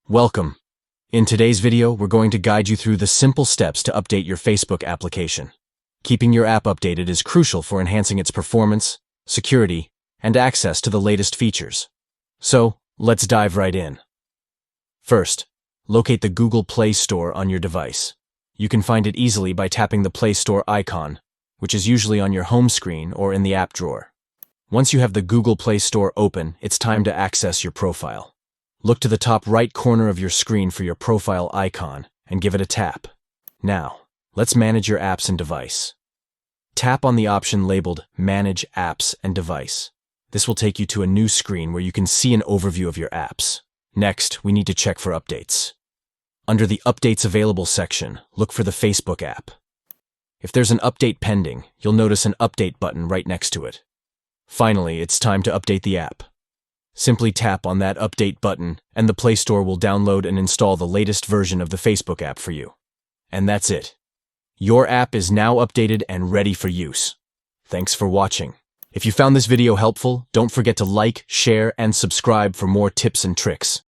Welcome. In today's video, we're going to guide you through the simple steps to update your Facebook application. Keeping your app updated is crucial for enhancing its performance, security, and access to the latest features. So, let's dive right in. First, locate the Google Play Store on your device. You can find it easily by tapping the Play Store icon, which is usually on your home screen or in the app drawer. Once you have the Google Play Store open, it's time to access your profile. Look to the top right corner of your screen for your profile icon and give it a tap. Now, let's manage your apps and device. Tap on the option labeled Manage Apps and Device. This will take you to a new screen where you can see an overview of your apps. Next, we need to check for updates. Under the Updates Available section, look for the Facebook app. If there's an update pending, you'll notice an Update button right next to it. Finally, it's time to update the app. Simply tap on that Update button, and the Play Store will download and install the latest version of the Facebook app for you. And that's it. Your app is now updated and ready for use. Thanks for watching. If you found this video helpful, don't forget to like, share, and subscribe for more tips and tricks.